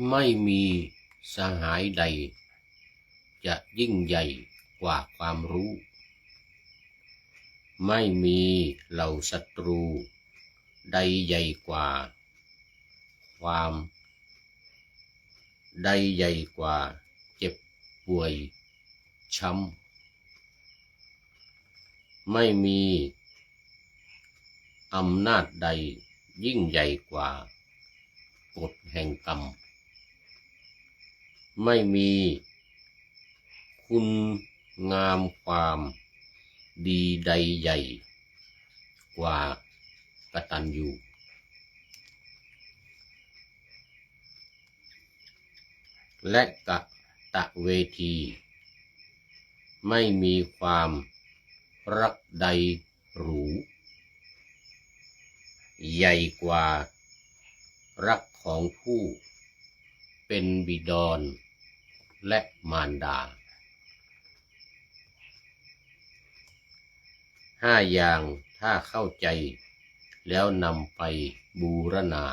ไม่มีสหายใดจะยิ่งใหญ่กว่าความรู้ ไม่มีเหล่าศัตรูใดใหญ่กว่าใดใหญ่กว่าเจ็บป่วยช้ำไม่มีอำนาจใดยิ่งใหญ่กว่ากฎแห่งกรรมไม่มีคุณงามความดีใดใหญ่กว่ากตัญญูและกตเวทีไม่มีความรักใดหรูใหญ่กว่ารักของผู้เป็นบิดรและมารดาห้าอย่างถ้าเข้าใจแล้วนำไปบูรณา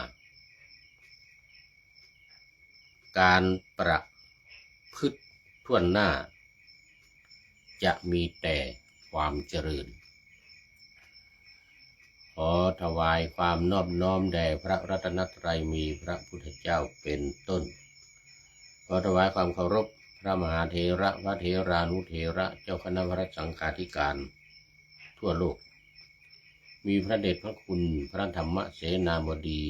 การประพฤติทั่วหน้าจะมีแต่ความเจริญขอถวายความนอบน้อมแด่พระรัตนตรัยมีพระพุทธเจ้าเป็นต้นขอถวายความเคารพพระมหาเถระพระเถรานุเถระเจ้าคณะพระสังฆาธิการทั่วโลกมีพระเดชพระคุณพระธรรมเสนาบดี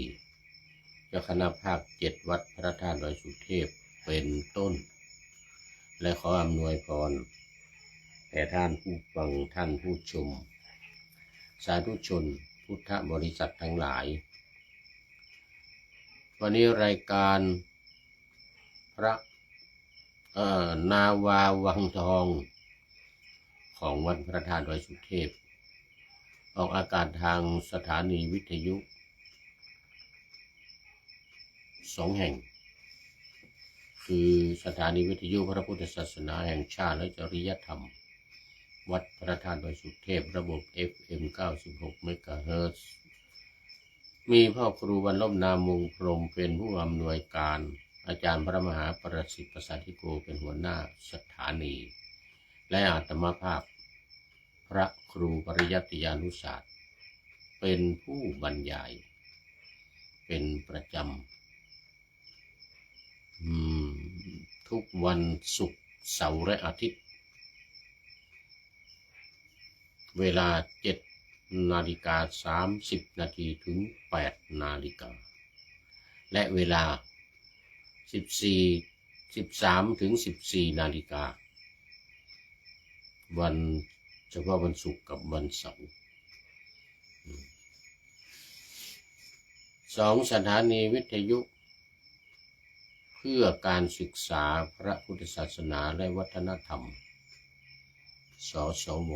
เจ้าคณะภาค7วัดพระธาตุดอยสุเทพเป็นต้นและขออำนวยพรแก่ท่านผู้ฟังท่านผู้ชมสาธุชนพุทธบริษัททั้งหลายวันนี้รายการพระนาวาวังทองของวัดพระธาตุดอยสุเทพออกอากาศทางสถานีวิทยุ2 แห่งคือสถานีวิทยุพระพุทธศาสนาแห่งชาติและจริยธรรมวัดพระธาตุดอยสุเทพระบบ FM 96 เมกะเฮิรตซ์มีพ่อครูบรรลบนามวงพรหมเป็นผู้อำนวยการอาจารย์พระมหาประสิทธิ์ประสาธิโกเป็นหัวหน้าสถานีและอาตมาภาพพระครูปริยัติยานุศาสตร์เป็นผู้บรรยายเป็นประจำทุกวันศุกร์เสาร์และอาทิตย์เวลา7:30 นาทีถึง8 นาฬิกาและเวลา13 ถึง 14 นาฬิกาวันเฉพาะวันศุกร์กับวันเสาร์2 สถานีวิทยุเพื่อการศึกษาพระพุทธศาสนาและวัฒนธรรมสสว.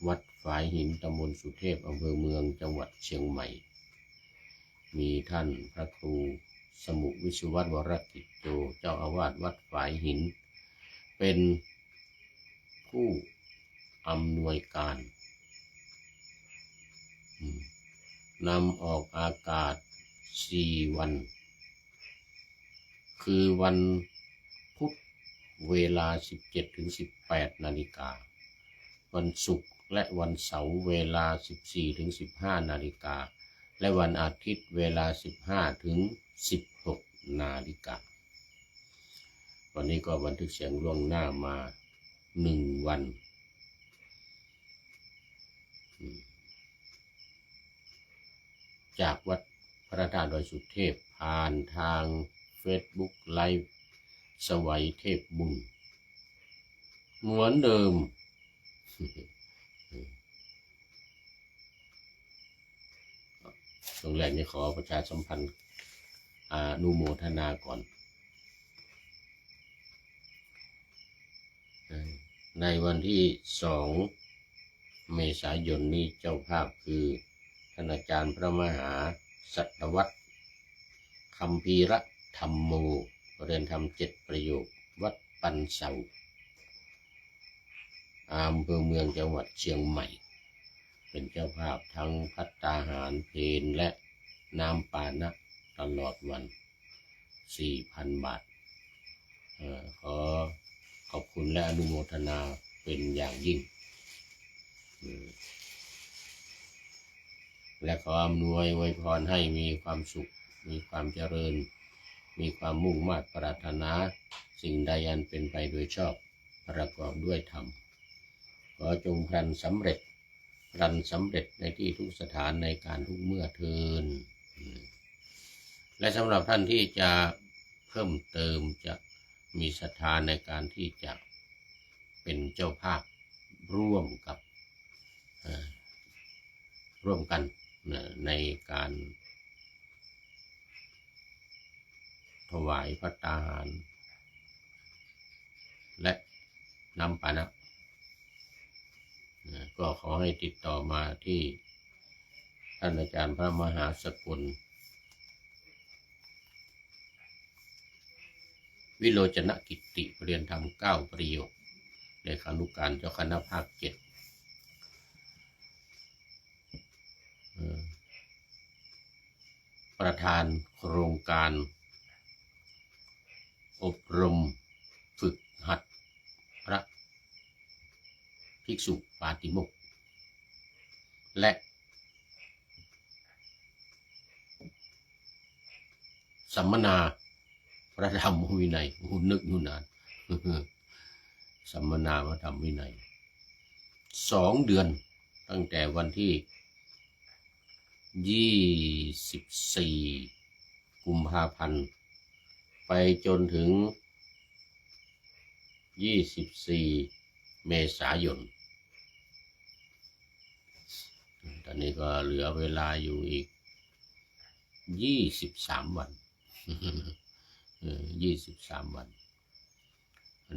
วัดฝายหินตำบลสุเทพอำเภอเมืองจังหวัดเชียงใหม่มีท่านพระครูสมุวิสุวัฒน์วรกิจโตเจ้าอาวาสวัดฝายหินเป็นผู้อำนวยการนำออกอากาศ4 วันคือวันพุธเวลา 17 ถึง 18 นาฬิกาวันศุกร์และวันเสาร์เวลา 14 ถึง 15 นาฬิกาและวันอาทิตย์เวลา 15 ถึง 16 นาฬิกาวันนี้ก็บันทึกเสียงล่วงหน้ามา1 วันจากวัดพระธาตุดอยสุเทพผ่านทาง Facebook ไลฟ์สวัยเทพบุญเหมือนเดิมช่วงแรกนี้ขอประชาสัมพันธ์อนุโมทนาก่อนในวันที่2 เมษายนนี้เจ้าภาพคือท่านอาจารย์พระมหาสัตวัตรคัมภีระธรรมโมเรียนธรรม7 ประโยควัดปันเสาอำเภอเมืองจังหวัดเชียงใหม่เป็นเจ้าภาพทั้งภัตตาหารเพลและน้ำปานะ ตลอดวัน 4,000 บาทขอขอบคุณและอนุโมทนาเป็นอย่างยิ่งและขออำนวยอวยพรให้มีความสุขมีความเจริญมีความมุ่งมา่ปรารถนาสิ่งใดอันเป็นไปโดยชอบประกอบด้วยธรรมขอจงพลันสำเร็จในที่ทุกสถานในการทุกเมื่อเทินและสำหรับท่านที่จะเพิ่มเติมจะมีศรัทธาในการที่จะเป็นเจ้าภาพร่วมกันในการถวายภัตตาหารและน้ำปานะก็ขอให้ติดต่อมาที่ท่านอาจารย์พระมหาสกุลวิโรจนกิตติเรียนธรรม9 ประโยคเลขานุการเจ้าคณะภาค 7ประธานโครงการอบรมฝึกหัดพระภิกษุปาติโมกข์และสัมมนาพระธรรมวินัยนึกอยู่นานสัมมนาพระธรรมวินัย2 เดือนตั้งแต่วันที่24 กุมภาพันธ์ไปจนถึง24 เมษายนตอนนี้ก็เหลือเวลาอยู่อีก23 วัน23 วัน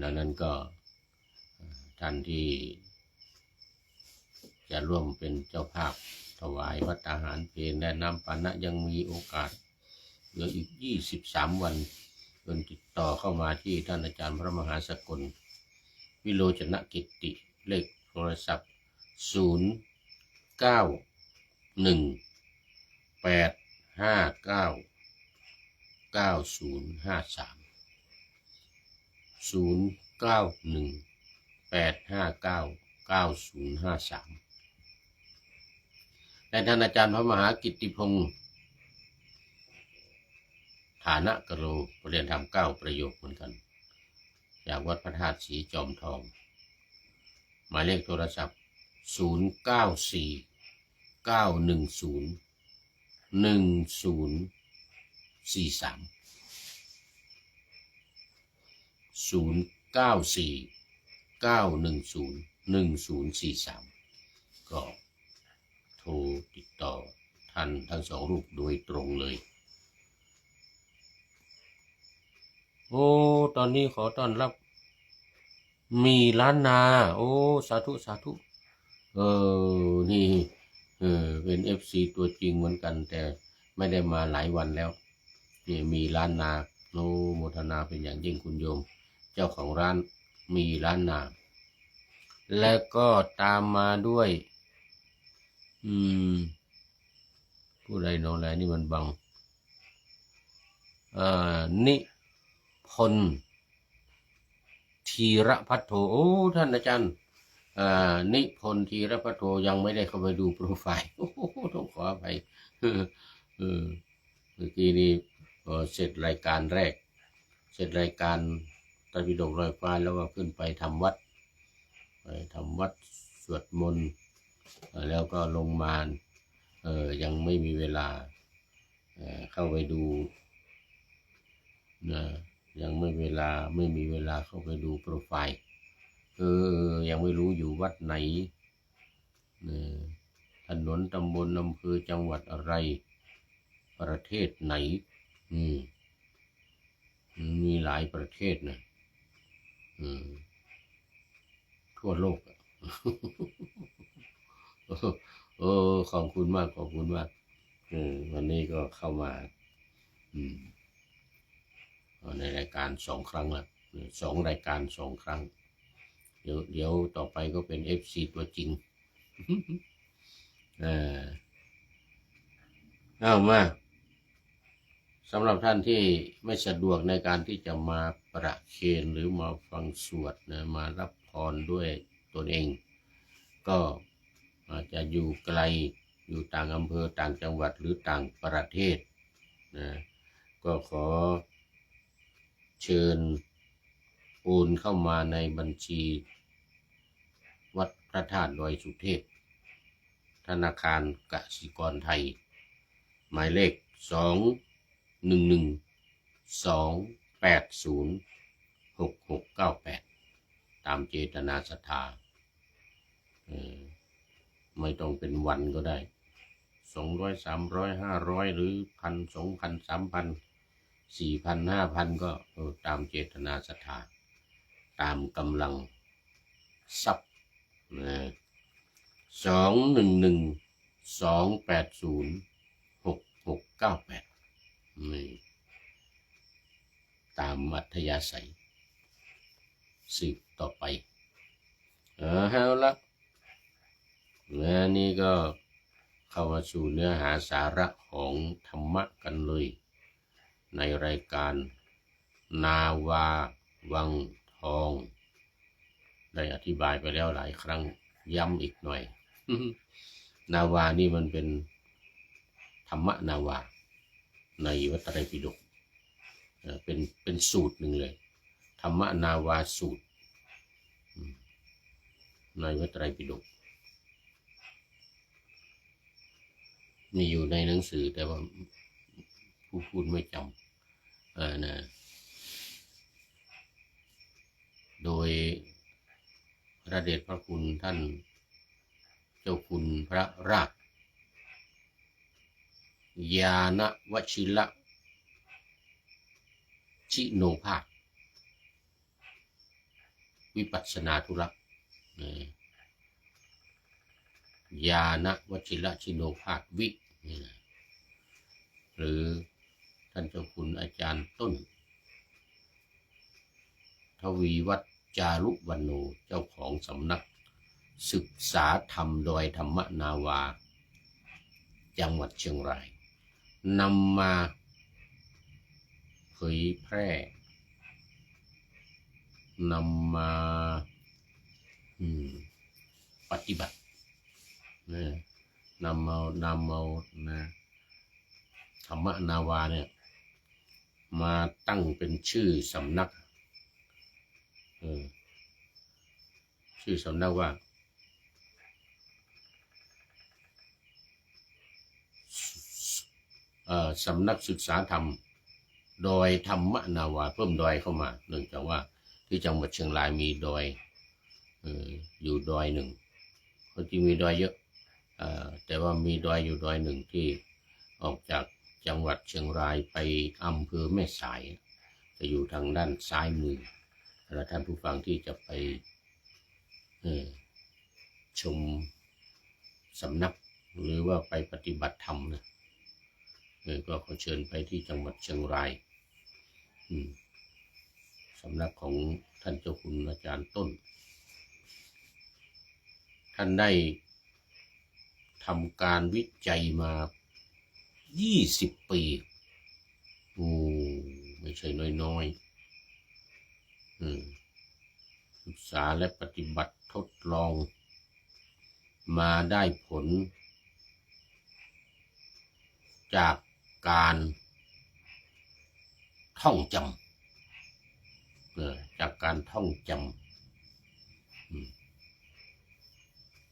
ดังนั้นก็ท่านที่จะร่วมเป็นเจ้าภาพถวายภัตตาหารเพลและน้ำปานะยังมีโอกาสเหลืออีก23 วันเพิ่นติดต่อเข้ามาที่ท่านอาจารย์พระมหาสกลวิโรจนกิตติเลขโทรศัพท์0918599053และท่านอาจารย์พระมหากิตติพงศ์ฐานะกโลเรียนธรรม9 ประโยคเหมือนกันจากวัดพระธาตุสีจอมทองหมายเลขโทรศัพท์0949101043ก็โทรติดต่อท่านทั้งสองรูปโดยตรงเลยโอ้ตอนนี้ขอต้อนรับมีล้านนาโอ้สาธุนี่เป็น FC ตัวจริงเหมือนกันแต่ไม่ได้มาหลายวันแล้วนี่มีล้านนาโนโมทนาเป็นอย่างยิ่งคุณโยมเจ้าของร้านมีล้านนาแล้วก็ตามมาด้วยผู้ใดโนแลนี่มันบังนิพนธ์ธีรพัทโทโอ้ท่านอาจารย์นิพนธ์ธีรพัทโทยังไม่ได้เข้าไปดูโปรไฟล์โอ้ต้องขออภัยเมื่อกี้นี้เสร็จรายการแรกเสร็จรายการตะวิดกลอยฟ้าแล้วก็ขึ้นไปทำวัดสวดมนต์แล้วก็ลงมายังไม่มีเวลาเข้าไปดูยังไม่มีเวลาเข้าไปดูโปรไฟล์ยังไม่รู้อยู่วัดไหนถนนตำบลอำเภอจังหวัดอะไรประเทศไหนมีหลายประเทศนะทั่วโลกขอบคุณมากวันนี้ก็เข้ามาในรายการ2 ครั้งละ2 รายการ2 ครั้งเดี๋ยวต่อไปก็เป็น FC ตัวจริงเอามา สำหรับท่านที่ไม่สะดวกในการที่จะมาประเคนหรือมาฟังสวดนะมารับพรด้วยตนเองก็อาจจะอยู่ไกลอยู่ต่างอำเภอต่างจังหวัดหรือต่างประเทศนะก็ขอเชิญโอนเข้ามาในบัญชีวัดพระธาตุดอยสุเทพธนาคารกสิกรไทยหมายเลข21128066698ตามเจตนาศรัทธาไม่ต้องเป็นวันก็ได้200 300 500หรือ1,000 2,000 3,000 4,000 5,000ก็ตามเจตนาศรัทธาตามกำลังทรัพย์21128066698นี่ตามอัธยาศัยสืบต่อไปเอาละนี่ก็เข้ามาสู่เนื้อหาสาระของธรรมะกันเลยในรายการนาวาวังทองได้อธิบายไปแล้วหลายครั้งย้ำอีกหน่อย นาวานี่มันเป็นธรรมะนาวาในวัตไตรปิฎกเป็นสูตรหนึ่งเลยธรรมะนาวาสูตรในวัตไตรปิฎกมีอยู่ในหนังสือแต่ว่าผู้พูดไม่จำนะโดยพระเดชพระคุณท่านเจ้าคุณพระราชญาณวชิระชิโนภาสวิปัสสนาธุระญาณวชิระชิโนภาสวิหรือท่านเจ้าคุณอาจารย์ต้นทวีวัฒน์จารุวรรณโนเจ้าของสำนักศึกษาธรรมโดยธรรมนาวาจังหวัดเชียงรายนำมาเผยแพร่นำมาปฏิบัตินำเอานะธรรมนาวาเนี่ยมาตั้งเป็นชื่อสำนักชื่อสำนักว่าสำนักศึกษาธรรมโดยธรรมนาวาเพิ่มดอยเข้ามาเนื่องจากว่าที่จังหวัดเชียงรายมีดอยอยู่ดอยหนึ่งเขาจริงมีดอยเยอะแต่ว่ามีดอยอยู่ดอยหนึ่งที่ออกจากจังหวัดเชียงรายไปอำเภอแม่สายจะอยู่ทางด้านซ้ายมือและท่านผู้ฟังที่จะไปชมสำนักหรือว่าไปปฏิบัติธรรมนะก็ขอเชิญไปที่จังหวัดเชียงรายสำนักของท่านเจ้าคุณอาจารย์ต้นท่านได้ทำการวิจัยมา20 ปีไม่ใช่น้อยๆศึกษาและปฏิบัติทดลองมาได้ผลจากการท่องจำจากการท่องจำ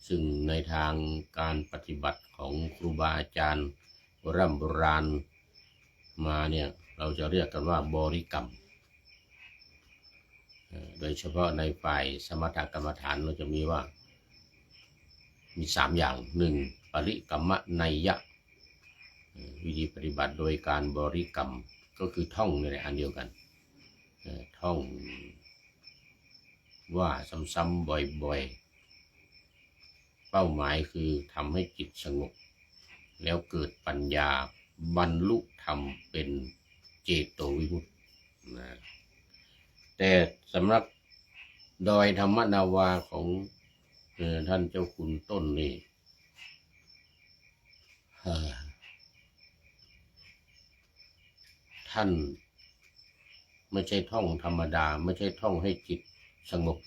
ซึ่งในทางการปฏิบัติของครูบาอาจารย์โบราณมาเนี่ยเราจะเรียกกันว่าบริกรรมโดยเฉพาะในฝ่ายสมถกรรมฐานเราจะมีว่ามี3อย่าง1ปริกรรมนัยยะวิธีปฏิบัติโดยการบริกรรมก็คือท่องนี่แหละอันเดียวกันท่องว่าซ้ำๆบ่อยๆเป้าหมายคือทำให้จิตสงบแล้วเกิดปัญญาบรรลุธรรมเป็นเจโตวิมุตติแต่สำหรับดอยธรรมนาวาของท่านเจ้าคุณต้นนี่ ท่านไม่ใช่ท่องธรรมดาไม่ใช่ท่องให้จิตสงบ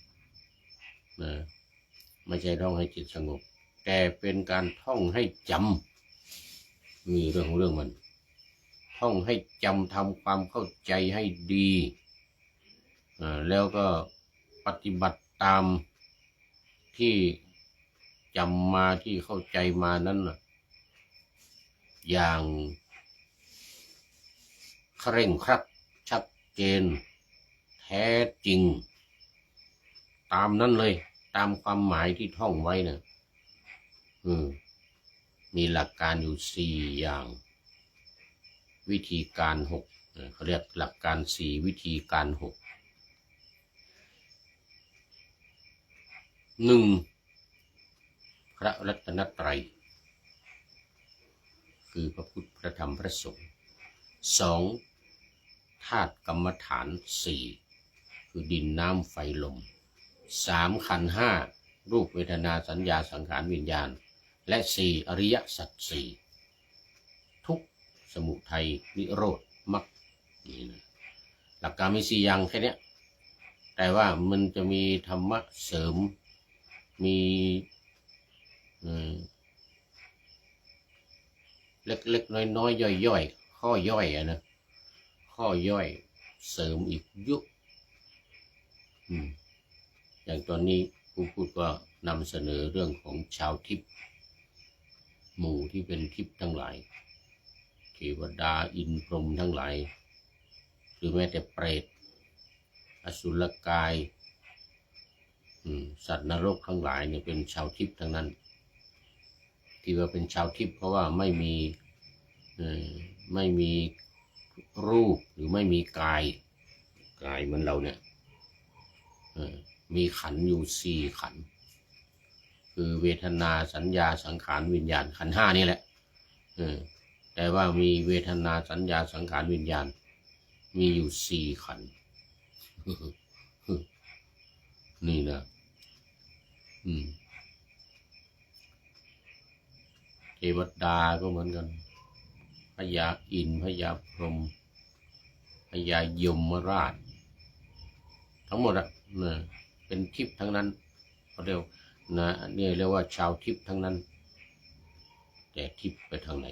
นะไม่ใช่ท่องให้จิตสงบแต่เป็นการท่องให้จำมีเรื่องของเรื่องมันท่องให้จำทำความเข้าใจให้ดีแล้วก็ปฏิบัติตามที่จำมาที่เข้าใจมานั้นอย่างเคร่งครัดชัดเจนแท้จริงตามนั้นเลยตามความหมายที่ท่องไว้นะมีหลักการอยู่4อย่างวิธีการ6เขาเรียกหลักการ4วิธีการ6 1. พระรัตนตรัยคือพระพุทธพระธรรมพระสงฆ์ 2. ธาตุกรรมฐาน4คือดินน้ำไฟลม 3. ขันธ์5รูปเวทนาสัญญาสังขารวิญญาณและ 4. อริยสัจ4ทุกข์สมุทัยนิโรธมรรคนี่นะหลักการมี4อย่างแค่นี้แต่ว่ามันจะมีธรรมะเสริมมีเล็กๆน้อยๆย่อยๆข้อย่อยนะข้อย่อยเสริมอีกยุคอย่างตอนนี้ผู้พูดก็นำเสนอเรื่องของชาวทิพย์หมู่ที่เป็นทิพย์ทั้งหลายเทวดาอินทร์พรหมทั้งหลายหรือแม้แต่เปรตอสุรกายสัตว์นรกทั้งหลายเนี่ยเป็นชาวทิพย์ทั้งนั้นที่ว่าเป็นชาวทิพย์เพราะว่าไม่มีรูปหรือไม่มีกายเหมือนเราเนี่ยมีขันธ์อยู่4ขันธ์คือเวทนาสัญญาสังขารวิญญาณขันธ์5นี่แหละแต่ว่ามีเวทนาสัญญาสังขารวิญญาณมีอยู่4ขันธ์นี่นะเทวดาก็เหมือนกันพญาอินทร์พญาพรหมพญายมราชทั้งหมดเป็นทิพย์ทั้งนั้นเขาเรียกนะนี่เรียกว่าชาวทิพย์ทั้งนั้นแต่ทิพย์ไปทางไหน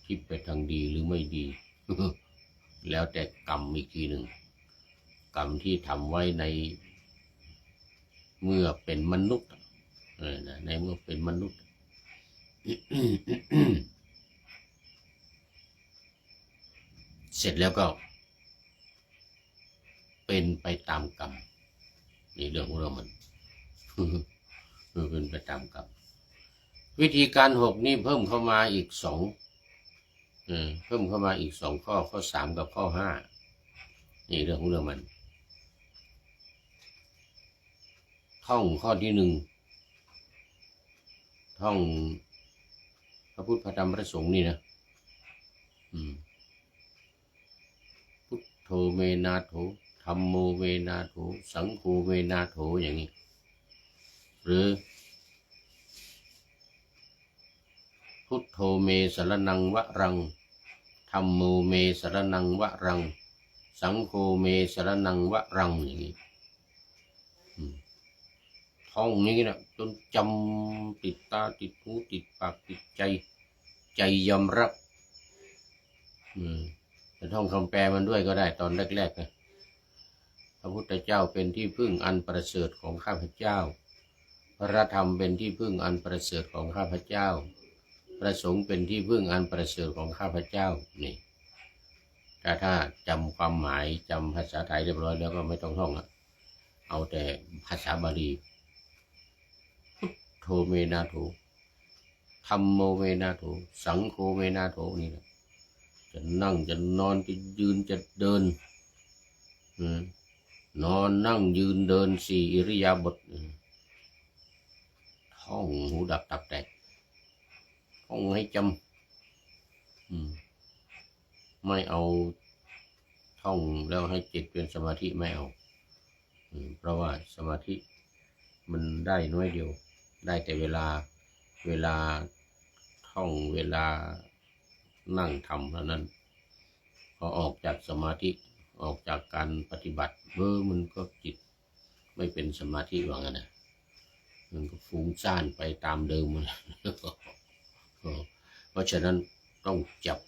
ทิพย์ไปทางดีหรือไม่ดี แล้วแต่กรรมอีกทีหนึ่งกรรมที่ทำไว้ในเมื่อเป็นมนุษย์ในเมื่อเป็นมนุษย์ เสร็จแล้วก็เป็นไปตามกรรมนี่เรื่องของเรามัน เป็นไปตามกรรมวิธีการ6นี่เพิ่มเข้ามาอีก2เพิ่มเข้ามาอีก2ข้อ3กับข้อ5นี่เรื่องของเรามันท่องข้อที่1ท่องพระพุทธพระธรรมพระสงฆ์นี่นะพุทโธเมนาโถธัมโมเมนาโถสังโฆเมนาโถอย่างนี้หรือพุทโธเมสรณังวะรังธัมโมเมสรณังวะรังสังโฆเมสรณังวะรังอย่างนี้ท่องนี้นะจนจำติดตาติดหูติดปากติดใจยอมรับจะท่องคำแปลมันด้วยก็ได้ตอนแรกๆนะพระพุทธเจ้าเป็นที่พึ่งอันประเสริฐของข้าพเจ้าพระธรรมเป็นที่พึ่งอันประเสริฐของข้าพเจ้าพระสงฆ์เป็นที่พึ่งอันประเสริฐของข้าพเจ้านี่ถ้าจำความหมายจำภาษาไทยเรียบร้อยแล้วก็ไม่ต้องท่องเอาแต่ภาษาบาลีพุทโธเมนาโถธัมโมเมนาโถสังโฆเมนาโถนี่นะจะนั่งจะนอนจะยืนจะเดินนอนนั่งยืนเดิน4อิริยาบถท่องหูดับตับแตกท่องให้จำไม่เอาท่องแล้วให้จิตเป็นสมาธิไม่เอาเพราะว่าสมาธิมันได้น้อยเดียวได้แต่เวลาท่องเวลานั่งทำเท่านั้น พอออกจากสมาธิออกจากการปฏิบัติมันก็จิตไม่เป็นสมาธิว่างั้นนะมันก็ฟุ้งซ่านไปตามเดิมมันเพราะฉะนั้นต้องจับ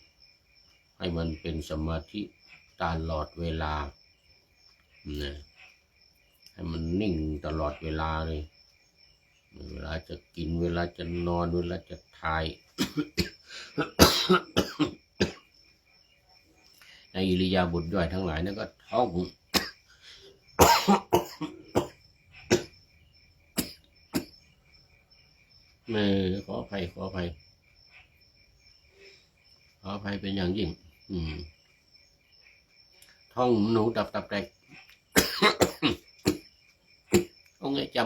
ให้มันเป็นสมาธิตลอดเวลานะให้มันนิ่งตลอดเวลาเลยเวลาจะกินเวลาจะนอนเวลาจะถ่าย ในอิริยาบถย่อยทั้งหลายนั่นก็ท่อง ขออภัยเป็นอย่างยิ่งท่องหนูตับแตก ต้องให้จ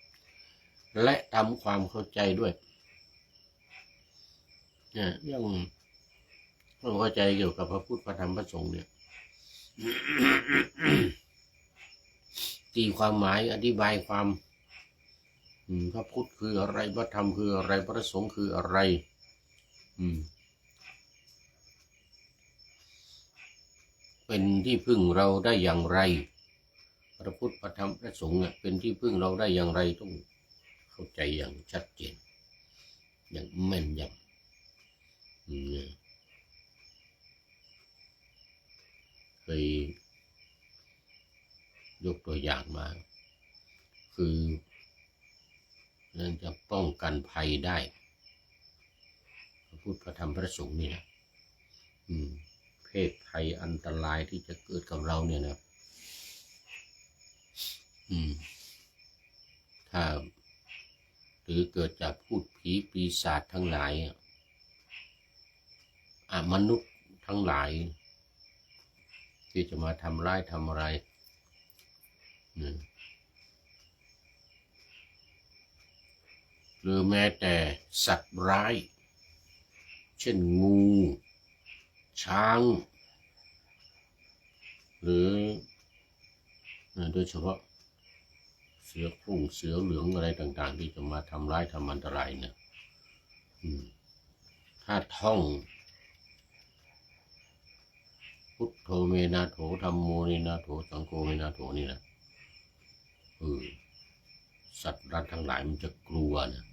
ำและทำความเข้าใจด้วยเนี่ยยังต้องเข้าใจเกี่ยวกับพระพุทธพระธรรมพระสงฆ์เนี่ย ตีความหมายอธิบายความพระพุทธคืออะไรพระธรรมคืออะไรพระสงฆ์คืออะไรเป็นที่พึ่งเราได้อย่างไรพระพุทธพระธรรมพระสงฆ์เป็นที่พึ่งเราได้อย่างไรต้องเข้าใจอย่างชัดเจนอย่างแม่นยำเคยยกตัวอย่างมาคือนั่นจะป้องกันภัยได้พระพุทธพระธรรมพระสงฆ์นี่นะเพศภัยอันตรายที่จะเกิดกับเราเนี่ยนะถ้าหรือเกิดจากพูดผีปีศาจทั้งหลายมนุษย์ทั้งหลายที่จะมาทำร้ายทำอะไรหรือแม้แต่สัตว์ร้ายเช่นงูช้างหรือโดยเฉพาะเสือโคร่งเสือเหลืองอะไรต่างๆที่จะมาทำร้ายทำอันตรายเนี่ยถ้าท่องพุทโธเมนาโถธัมโมเมนาโถสังโฆเมนาโถนี่นะสัตว์รัดทั้งหลายมันจะกลัวนะ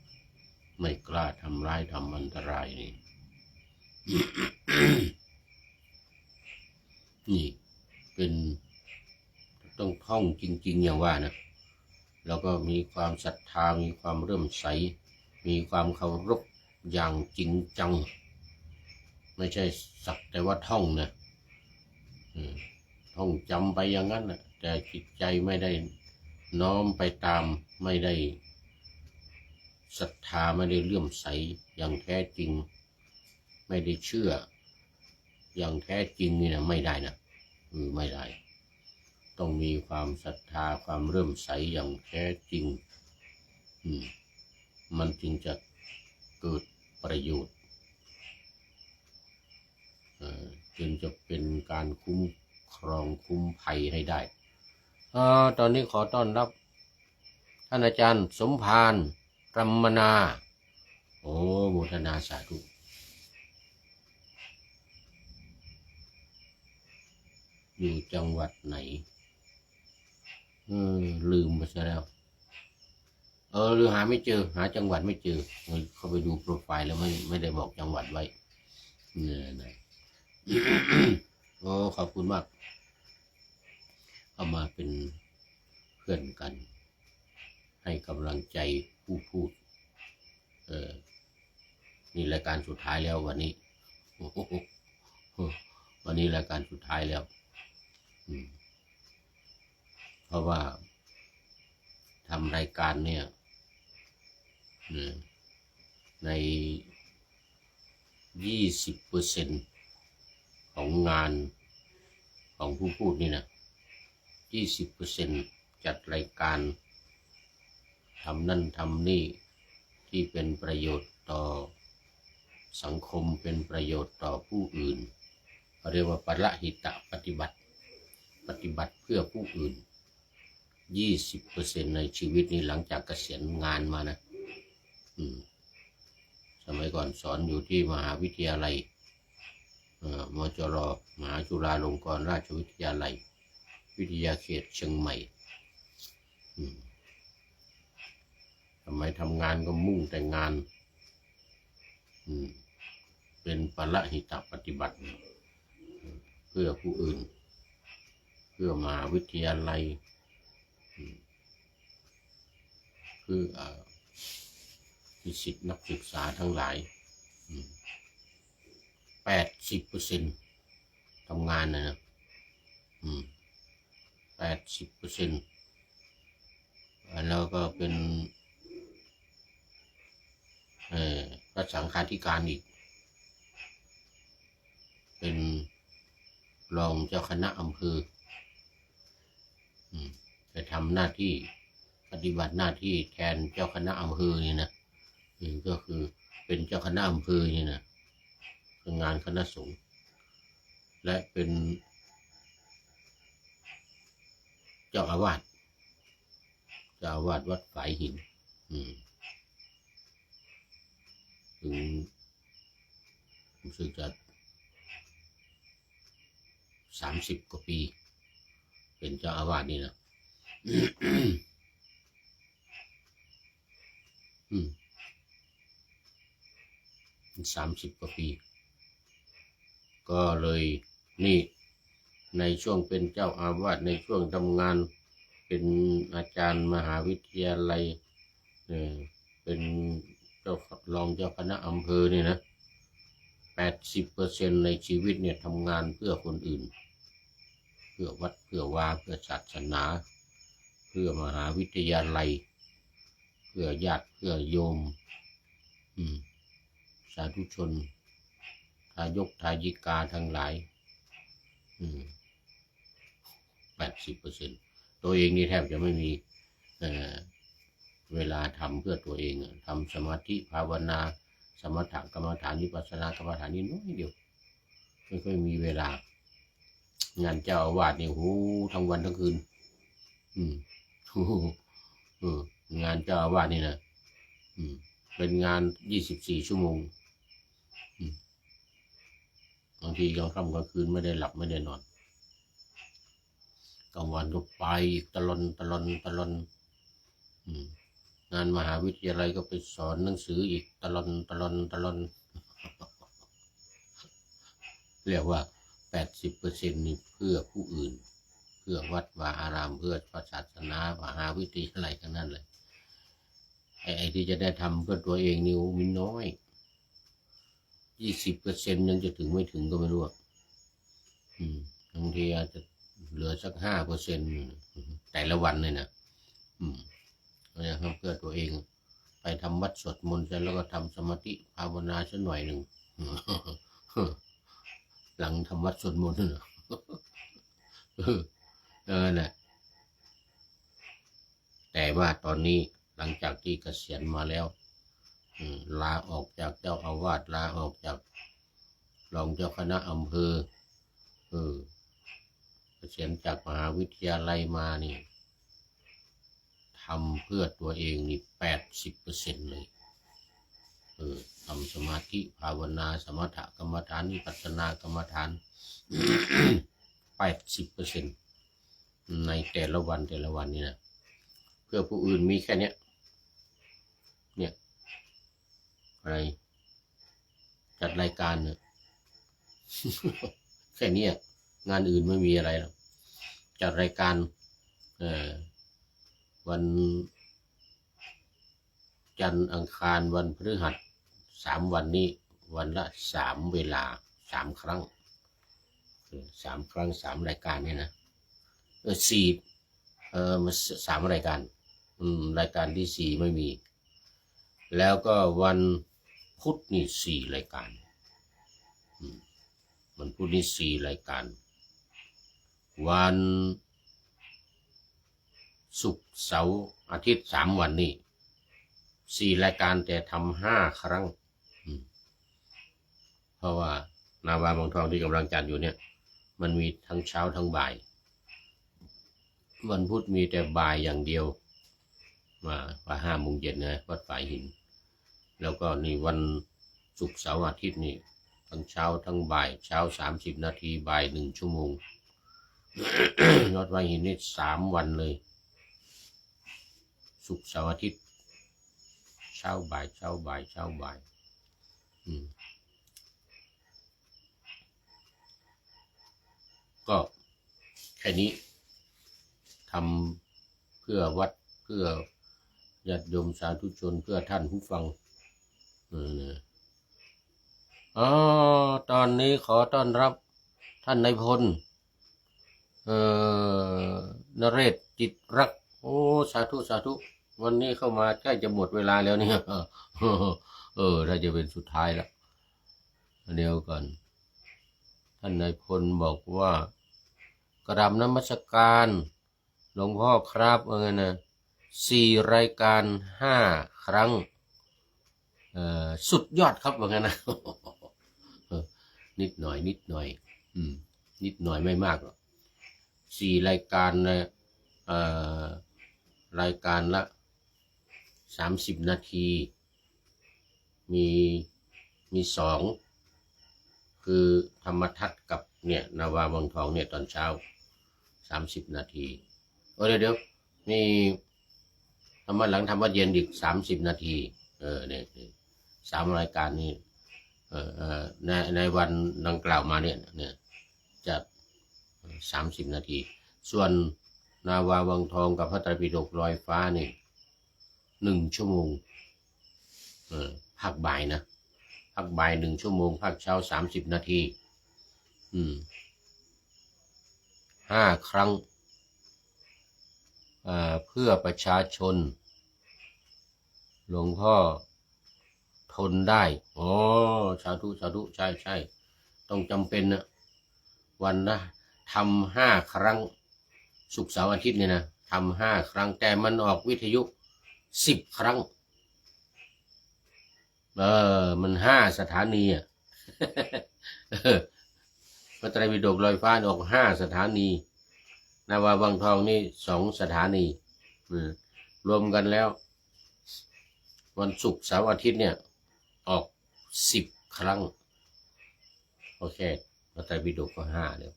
ไม่กล้าทำร้ายทำอันตรายนี่ นี่เป็นต้องท่องจริงๆอย่างว่านะแล้วก็มีความศรัทธามีความเริ่มใสมีความเคารพอย่างจริงจังไม่ใช่สักแต่ว่าท่องนะท่องจำไปอย่างนั้นนะแต่จิตใจไม่ได้น้อมไปตามไม่ได้ศรัทธาไม่ได้เลื่อมใสอย่างแท้จริงไม่ได้เชื่ออย่างแท้จริงนี่นะไม่ได้นะไม่ได้ต้องมีความศรัทธาความเลื่อมใสอย่างแท้จริงมันจึงจะเกิดประโยชน์จึงจะเป็นการคุ้มครองคุ้มภัยให้ได้ตอนนี้ขอต้อนรับท่านอาจารย์สมภารรัมมนาโอ้โมทนาสาธุอยู่จังหวัดไหนลืมไปซะแล้วหรือหาไม่เจอหาจังหวัดไม่เจอเข้าไปดูโปรไฟล์แล้วไม่ได้บอกจังหวัดไว้เนี่ยโอ้ขอบคุณมากเข้ามาเป็นเพื่อนกันให้กำลังใจผู้พูดนี่รายการสุดท้ายแล้ววันนี้วันนี้รายการสุดท้ายแล้วเพราะว่าทำรายการเนี่ยใน 20% ของงานของผู้พูดนี่นะ 20% จัดรายการทำนั่นทำนี่ที่เป็นประโยชน์ต่อสังคมเป็นประโยชน์ต่อผู้อื่นเรียกว่าปรหิตะปฏิบัติเพื่อผู้อื่น 20% ในชีวิตนี้หลังจากเกษียณงานมานะสมัยก่อนสอนอยู่ที่มหาวิทยาลัย มจรมหาจุฬาลงกรณราชวิทยาลัยวิทยาเขตเชียงใหม่ทำไมทำงานก็มุ่งแต่งานเป็นปรหิตปฏิบัติเพื่อผู้อื่นเพื่อมหาวิทยาลัยเพื่อนิสิตนักศึกษาทั้งหลาย80%ทำงานนะ80%แล้วก็เป็นพระสังฆาธิการอีกเป็นรองเจ้าคณะอำเภอจะทำหน้าที่ปฏิบัติหน้าที่แทนเจ้าคณะอำเภอนี่นะก็คือเป็นเจ้าคณะอำเภอนี่นะงานคณะสงฆ์และเป็นเจ้าอาวาสวัดฝายหินถึงรู้สึกจะ30 กว่าปีเป็นเจ้าอาวาสนี่นะ30 กว่าปีก็เลยนี่ในช่วงเป็นเจ้าอาวาสในช่วงทำงานเป็นอาจารย์มหาวิทยาลัยเป็นรองเจ้าคณะอำเภอนี่นะ80%ในชีวิตเนี่ยทำงานเพื่อคนอื่นเพื่อวัดเพื่อวาเพื่อศาสนาเพื่อมหาวิทยาลัยเพื่อญาติเพื่อโยมสาธุชนทายกทายิกาทั้งหลาย80%ตัวเองนี่แทบจะไม่มีเวลาทำเพื่อตัวเองทำสมาธิภาวนาสมถกรรมฐานวิปัสสนากรรมฐานนี่น้อยเดียวไม่ค่อยมีเวลางานเจ้าอาวาสนี่ทั้งวันทั้งคืนงานเจ้าอาวาสนี่นะเป็นงาน24 ชั่วโมงบางทีกลางค่ำกลางคืนไม่ได้หลับไม่ได้นอนกลางวันก็ไปตะลอนงานมหาวิทยาลัยก็ไปสอนหนังสืออีกตะลอนเรียกว่า80%นี่เพื่อผู้อื่นเพื่อวัดวาอารามเพื่อศาสนามหาวิทยาลัยทั้งนั้นเลยไอ้ที่จะได้ทำเพื่อตัวเองนี่มีน้อย20%ยังจะถึงไม่ถึงก็ไม่รู้บางทีอาจจะเหลือสัก5%แต่ละวันเลยนะเนี่ยทำเพื่อตัวเองไปทำวัดสวดมนต์เสร็จแล้วก็ทำสมาธิภาวนาสักหน่อยหนึ่งหลังทำวัดสวดมนต์น่ะแต่ว่าตอนนี้หลังจากที่เกษียณมาแล้วลาออกจากเจ้าอาวาสลาออกจากรองเจ้าคณะอำเภอเกษียณจากมหาวิทยาลัยมานี่ทำเพื่อตัวเองนี่80%เลยทำสมาธิภาวนาสมถกรรมฐานวิปัสสนากรรมฐาน 80% ในแต่ละวันนี่นะเพื่อผู้อื่นมีแค่เนี้ยเนี่ยอะไรจัดรายการเนี่ย แค่นี้งานอื่นไม่มีอะไรหรอกจัดรายการวันจันทร์อังคารวันพฤหัส3 วันนี้วันละ3 เวลา3 ครั้ง3 ครั้ง3 รายการเนี่ยนะมา3 รายการรายการที่4ไม่มีแล้วก็วันพุธนี่4 รายการวันพุธนี่4 รายการวันศุกร์เสาร์อาทิตย์3 วันนี่4 รายการแต่ทำ5 ครั้งเพราะว่านาวาบางทองที่กำลังจัดอยู่เนี่ยมันมีทั้งเช้าทั้งบ่ายวันพุธมีแต่บ่ายอย่างเดียวว่า5 โมงเย็นนะวัดฝายหินแล้วก็นี่วันศุกร์เสาร์อาทิตย์นี่ ทั้งเช้าทั้งบ่ายเช้า30 นาทีบ่าย1 ชั่วโมง วัดวังหินนี่3 วันเลยศุกร์เสาร์อาทิตย์เช้าบ่ายเช้าบ่ายเช้าบ่ายก็แค่นี้ทำเพื่อวัดเพื่อญาติโยมสาธุชนเพื่อท่านผู้ฟังตอนนี้ขอต้อนรับท่านนายพลนเรศจิตรักโอ้สาธุสาธุวันนี้เข้ามาใกล้จะหมดเวลาแล้วเนี่ยถ้าจะเป็นสุดท้ายแล้วเดี๋ยวก่อนท่านนายพลบอกว่ากราบนมัสการหลวงพ่อครับว่าไงนะ4 รายการ5 ครั้งสุดยอดครับว่าไงนะ นิดหน่อยนิดหน่อยนิดหน่อยไม่มากหรอก4 รายการนะรายการละ30 นาทีมี2คือธรรมทัศน์กับเนี่ยนาวาวังทองเนี่ยตอนเช้า30 นาทีเดี๋ยวมีธรรมะหลังธรรมะเย็นอีก30 นาทีเนี่ย3 รายการนี้ในวันดังกล่าวมาเนี่ยจะ30 นาทีส่วนนาวาวังทองกับพระไตรปิฎกลอยฟ้านี่1 ชั่วโมงภาคบ่ายนะภาคบ่าย1 ชั่วโมงภาคเช้า30 นาที5 ครั้งเพื่อประชาชนหลวงพ่อทนได้สาธุสาธุใช่ต้องจำเป็นนะวันนะทำ5 ครั้งศุกร์เสาร์อาทิตย์เนี่ยนะทำ5 ครั้งแต่มันออกวิทยุ10 ครั้งมัน5 สถานีอ่ะ พระไตรปิฎกลอยฟ้าออก5 สถานีนาวาวังทองนี่2 สถานีรวมกันแล้ววันศุกร์เสาร์อาทิตย์เนี่ยออก10 ครั้งโอเคพระไตรปิฎกก็5แล้ว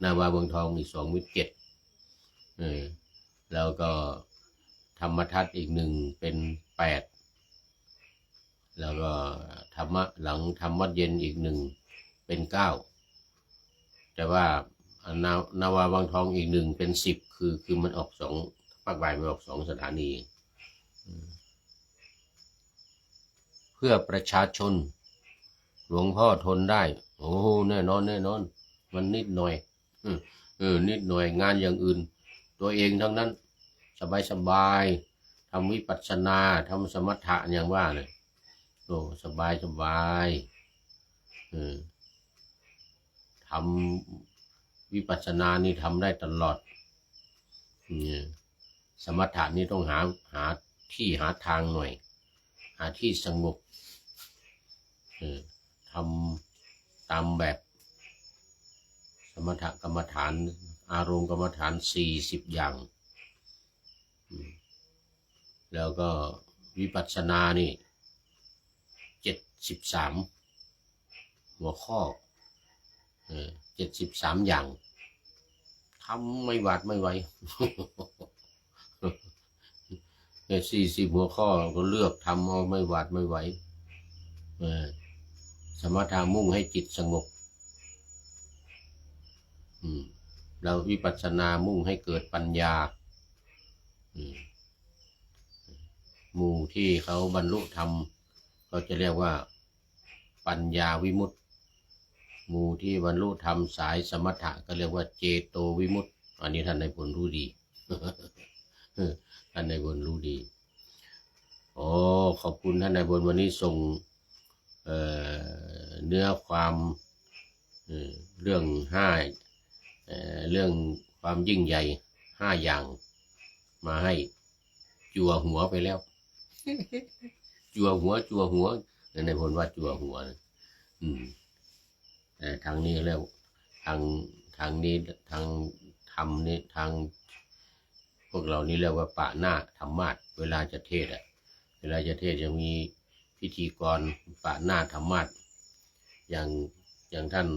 นาวาวังทองมี2 วิทย์ 7แล้วก็ธรรมทัศน์อีก1เป็น8แล้วก็ธรรมะหลังธรรมะเย็นอีก1เป็น9แต่ว่านาวาวังทองอีก1เป็น10คือมันออก2ภาคบ่ายมันออก2 สถานีเพื่อประชาชนหลวงพ่อทนได้แน่นอนมันนิดหน่อยนิดหน่อยงานอย่างอื่นตัวเองทั้งนั้นสบายทำวิปัสสนาทำสมถะอย่างว่าเลยสบายทำวิปัสสนานี่ทำได้ตลอดสมถะนี่ต้องหาที่หาทางหน่อยหาที่สงบทำตามแบบสมถกรรมฐานอารมณ์กรรมฐาน40 อย่างแล้วก็วิปัสสนานี่73 หัวข้อ73 อย่างทำไม่หวาดไม่ไหว40 หัวข้อก็เลือกทำเอาไม่หวาดไม่ไหวสมถะมุ่งให้จิตสงบเราวิปัสสนามุ่งให้เกิดปัญญาหมู่ที่เขาบรรลุธรรมก็จะเรียกว่าปัญญาวิมุตติหมู่ที่บรรลุธรรมสายสมถะก็เรียกว่าเจโตวิมุตติอันนี้ท่านในผลรู้ดี ท่านในผลรู้ดีขอบคุณท่านในผลวันนี้ส่งเนื้อความเรื่องเรื่องความยิ่งใหญ่5 อย่างมาให้จั่วหัวไปแล้ว จั่วหัวในผลว่าจั่วหัวแต่ทางนี้แล้วทางนี้ทางธรรมนี่ทางพวกเรานี่เรียกว่าปะหน้าธรรมาสเวลาจะเทศน์เวลาจะเทศน์จะมีพิธีกรปะหน้าธรรมาส อย่างอย่างท่าน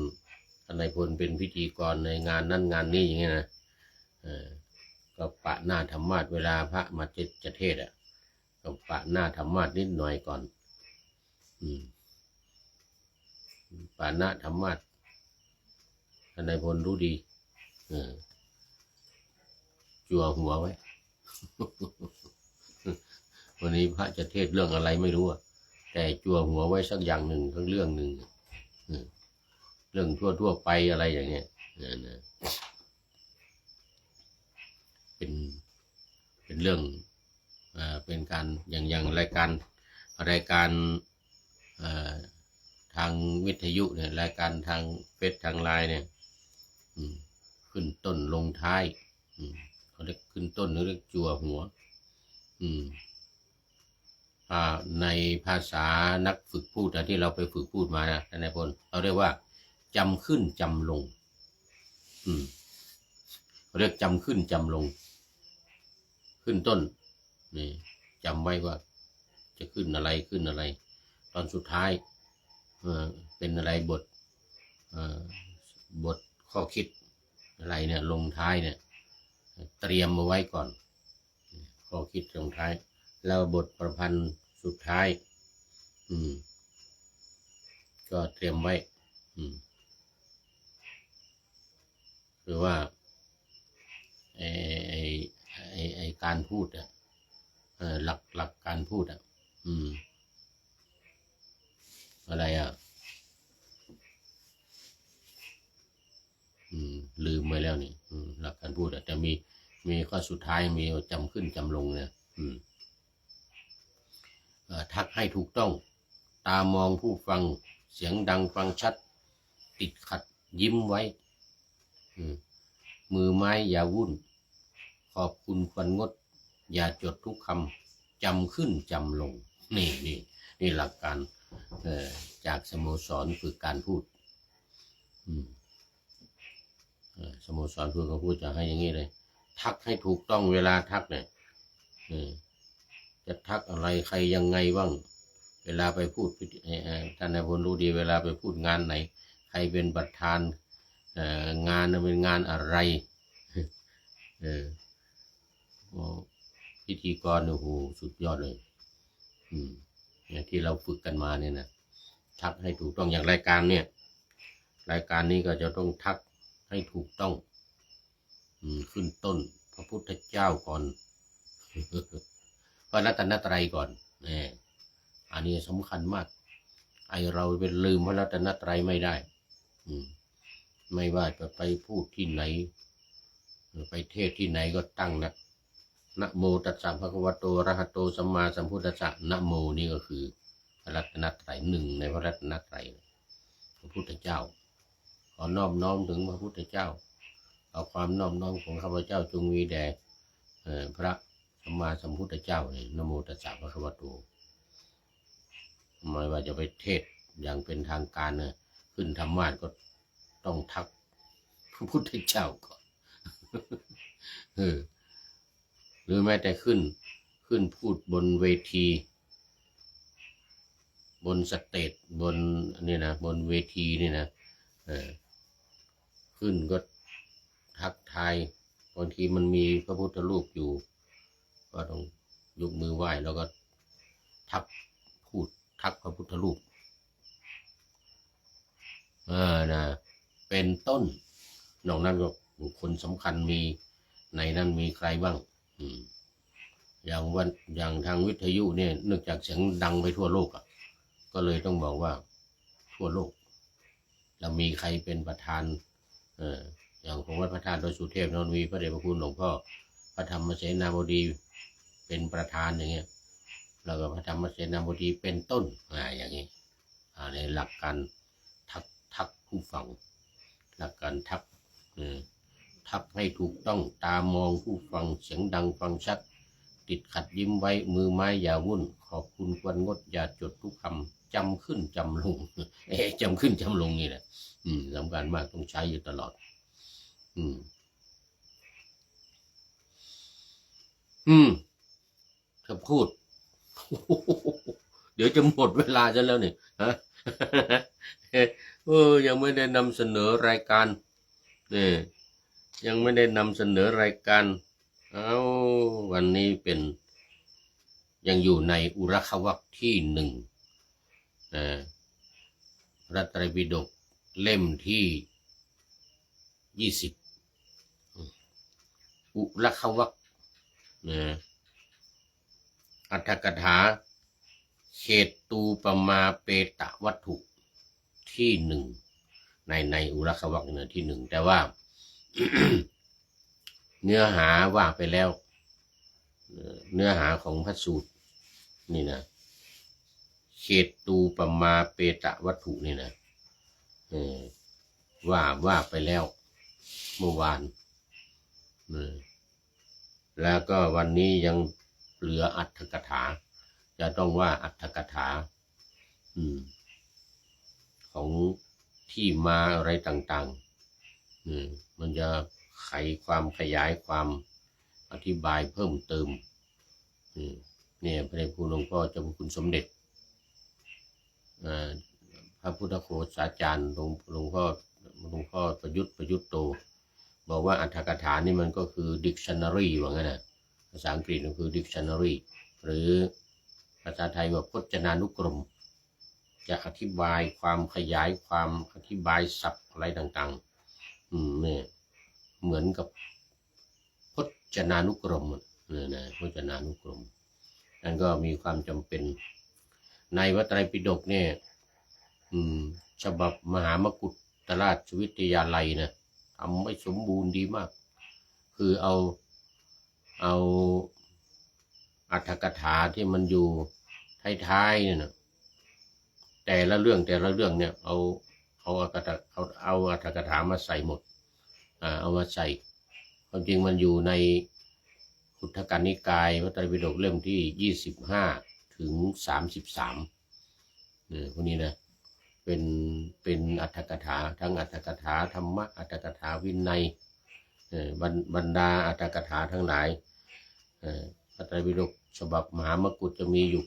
นายพลเป็นพิธีกรในงานนั้นงานนี้อย่างเงี้ยนะก็ปะหน้าธรรมาสน์เวลาพระมาจะเทศน์ก็ปะหน้าธรรมาสน์นิดหน่อยก่อนปะหน้าธรรมาสน์ท่านนายพลรู้ดีจั่วหัวไว้ วันนี้พระจะเทศเรื่องอะไรไม่รู้แต่จั่วหัวไว้สักอย่างหนึ่งทั้งเรื่องหนึ่งเรื่องทั่วไปอะไรอย่างเงี้ยเป็นเรื่องเป็นการอย่างรายการทางวิทยุเนี่ยรายการทางเฟซทางไลน์เนี่ยขึ้นต้นลงท้ายเขาเรียกขึ้นต้นหรือเรียกจั่วหัวในภาษานักฝึกพูดที่เราไปฝึกพูดมานะท่านนายพลเราเรียกว่าจำขึ้นจำลงเขาเรียกจำขึ้นจำลงขึ้นต้นนี่จำไว้ว่าจะขึ้นอะไรตอนสุดท้ายเป็นอะไรบทข้อคิดอะไรเนี่ยลงท้ายเนี่ยเตรียมมาไว้ก่อนข้อคิดลงท้ายแล้วบทประพันธ์สุดท้ายก็เตรียมไว้คือว่าไอการพูดหลักการพูดอะไรลืมไปแล้วนี่หลักการพูดแต่มีข้อสุดท้ายมีจำขึ้นจำลงเนี่ยทักให้ถูกต้องตามองผู้ฟังเสียงดังฟังชัดติดขัดยิ้มไว้มือไม้อย่าวุ่นขอบคุณควรงดอย่าจดทุกคำจำขึ้นจำลงนี่หลักการจากสโมสรฝึกการพูดสโมสรฝึกการพูดจะให้อย่างนี้เลยทักให้ถูกต้องเวลาทักเนี่ยจะทักอะไรใครยังไงบ้างเวลาไปพูดท่านนายพลรู้ดีเวลาไปพูดงานไหนใครเป็นประธานงานเป็นงานอะไรพิธีกรโอ้โหสุดยอดเลยที่เราฝึกกันมาเนี่ยนะทักให้ถูกต้องอย่างรายการเนี่ยรายการนี้ก็จะต้องทักให้ถูกต้องขึ้นต้นพระพุทธเจ้าก่อนพระรัตนตรัยก่อนอันนี้สำคัญมากเราเป็นลืมพระรัตนตรัยไม่ได้ไม่ว่าจะไปพูดที่ไหนไปเทศที่ไหนก็ตั้งนะโมตัสสะภะคะวะโตอะระหะโตสัมมาสัมพุทธัสสะนะโมนี่ก็คือพระรัตนตรัยหนึ่งในพระรัตนตรัยพระพุทธเจ้าขอนอบน้อมถึงพระพุทธเจ้าเอาความนอบน้อมของข้าพเจ้าจงมีแด่พระสัมมาสัมพุทธเจ้านะโมตัสสะภะคะวะโตไม่ว่าจะไปเทศอย่างเป็นทางการขึ้นธรรมาสน์ก็ต้องทักพระพุทธเจ้าก่อนหรือแม้แต่ขึ้นพูดบนเวทีบนสเตจบนนี่นะบนเวทีนี่นะขึ้นก็ทักทายบางทีมันมีพระพุทธรูปอยู่ก็ต้องยกมือไหว้แล้วก็ทักพระพุทธรูปนะเป็นต้นนอกนั้นก็บุคคลสำคัญมีในนั้นมีใครบ้างอย่างทางวิทยุเนี่ยเนื่องจากเสียงดังไปทั่วโลกก็เลยต้องบอกว่าทั่วโลกเรามีใครเป็นประธานอย่างของวัดพระธาตุดอยสุเทพนนท์มีพระเดชพระคุณหลวงพ่อพระธรรมเสนาบดีเป็นประธานอย่างเงี้ยแล้วก็พระธรรมเสนาบดีเป็นต้นอย่างนี้ในหลักการทักผู้ฟังหลักการทักให้ถูกต้องตามองผู้ฟังเสียงดังฟังชัดติดขัดยิ้มไว้มือไม้อย่าวุ่นขอบคุณควรงดอย่าจดทุกคำจำขึ้นจำลงจำขึ้นจำลงนี่แหละสำคัญมากต้องใช้อยู่ตลอดถ้าพูด เดี๋ยวจะหมดเวลาจะแล้วเนี่ย ยังไม่ได้นำเสนอรายการนี่ยังไม่ได้นำเสนอรายการวันนี้เป็นยังอยู่ในอุรควรรคที่หนึ่งพระไตรปิฎกเล่มที่20อุรควรรคอรรถกถาเขตตูปมาเปตะวัตถุที่หนึ่งในอุรควรรคที่หนึ่งแต่ว่า เนื้อหาว่าไปแล้วเนื้อหาของพระสูตรนี่นะเขตตูปมาเปตะวัตถุนี่นะว่าไปแล้วเมื่อวานแล้วก็วันนี้ยังเหลืออรรถกถาจะต้องว่าอรรถกถาของที่มาอะไรต่างๆมันจะไขความขยายความอธิบายเพิ่มเติมเนี่ยพระเดชคุณหลวงพ่อเจ้าพระคุณสมเด็จพระพุทธโฆษาจารย์หลวงพ่อประยุทธ์โตบอกว่าอรรถกถานี่มันก็คือ dictionary ว่างั้นนะภาษาอังกฤษก็คือ dictionary หรือภาษาไทยว่าพจนานุกรมจะอธิบายความขยายความอธิบายศัพท์อะไรต่างๆเนี่ยเหมือนกับพจนานุกรมนะพจนานุกรมนั่นก็มีความจำเป็นในพระไตรปิฎกเนี่ยฉบับมหามกุฏราชวิทยาลัยนะทำไม่สมบูรณ์ดีมากคือเอาอรรถกถาที่มันอยู่ท้ายๆเนี่ยนะแต่ละเรื่องเนี่ยเอาอรรถกถามาใส่หมดเอามาใส่ความจริงมันอยู่ในขุททกนิกายพระไตรปิฎกเล่มที่25ถึง33พวกนี้นะเป็นอรรถกถาทั้งอรรถกถาธรรมะอรรถกถาวินัยบรรดาอรรถกถาทั้งหลายพระไตรปิฎกฉบับมหามกุฏจะมีอยู่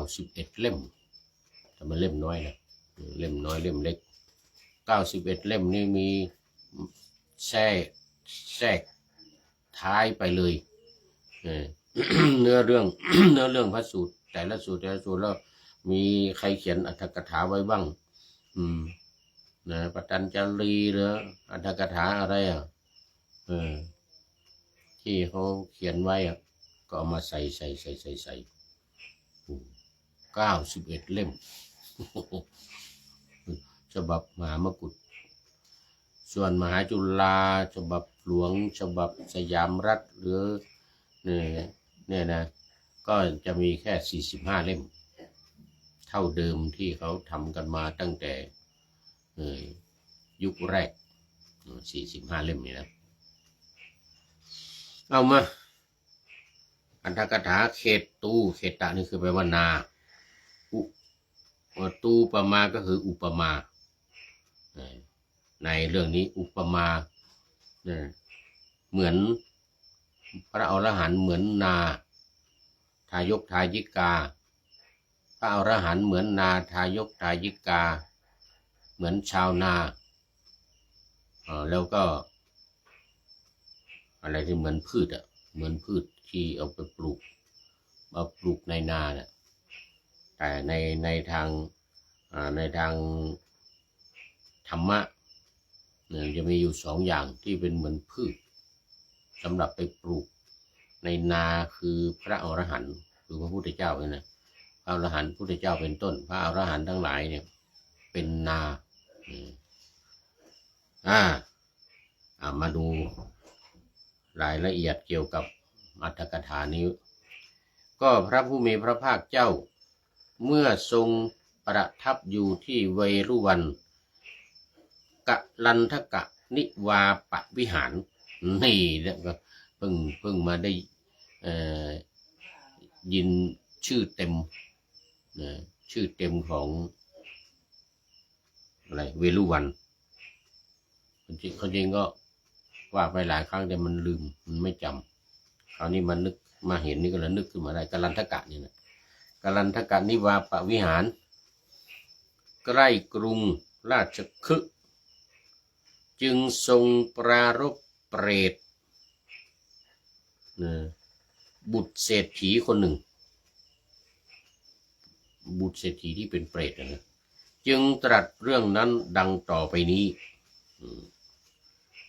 91เล่มแต่มันเล่มน้อยนะเล่มน้อยเล่มเล็ก91เล่มนี่มีแทรกท้ายไปเลยเนื้อเรื่องพระสูตรแต่ละสูตรแล้วมีใครเขียนอรรถกถาไว้บ้างปตัญจลีหรืออรรถกถาอะไรที่เขาเขียนไว้ก็เอามาใส่91เล่มฉบับมหามกุฏส่วนมหาจุฬาฉบับหลวงฉบับสยามรัฐหรือเนี่ยนะก็จะมีแค่45เล่มเท่าเดิมที่เขาทำกันมาตั้งแต่ยุคแรก45เล่มนี่นะเอามาอรรถกถาเขตตะนี่คือแปลว่านาตูปมาก็คืออุปมาในเรื่องนี้อุปมาเหมือนพระอรหันต์เหมือนนาทายกทายิกาพระอรหันต์เหมือนนาทายกทายิกาเหมือนชาวนาแล้วก็อะไรที่เหมือนพืชเหมือนพืชที่เอาไปปลูกในนาเนี่ยแต่ในทางธรรมะจะมีอยู่2อย่างที่เป็นเหมือนพืชสำหรับไปปลูกในนาคือพระอรหันต์คือพระพุทธเจ้าเนี่ยนะพระอรหันต์พุทธเจ้าเป็นต้นพระอรหันต์ทั้งหลายเนี่ยเป็นนามาดูรายละเอียดเกี่ยวกับอรรถกถานี้ก็พระผู้มีพระภาคเจ้าเมื่อทรงประทับอยู่ที่เวรุวันกลันทกนิวาปวิหารนี่แล้วก็เพิ่งมาได้ยินชื่อเต็มของอะไรเวรุวันคนจริงก็ว่าไปหลายครั้งแต่มันลืมมันไม่จำคราวนี้มันนึกมาเห็นนี่ก็เลยนึกขึ้นมาได้กลันทกะนี่นะกลันทกนิวาปวิหาร ใกล้กรุงราชคฤห์จึงทรงปรารภเปรตบุตรเศรษฐีคนหนึ่งบุตรเศรษฐีที่เป็นเปรตนะจึงตรัสเรื่องนั้นดังต่อไปนี้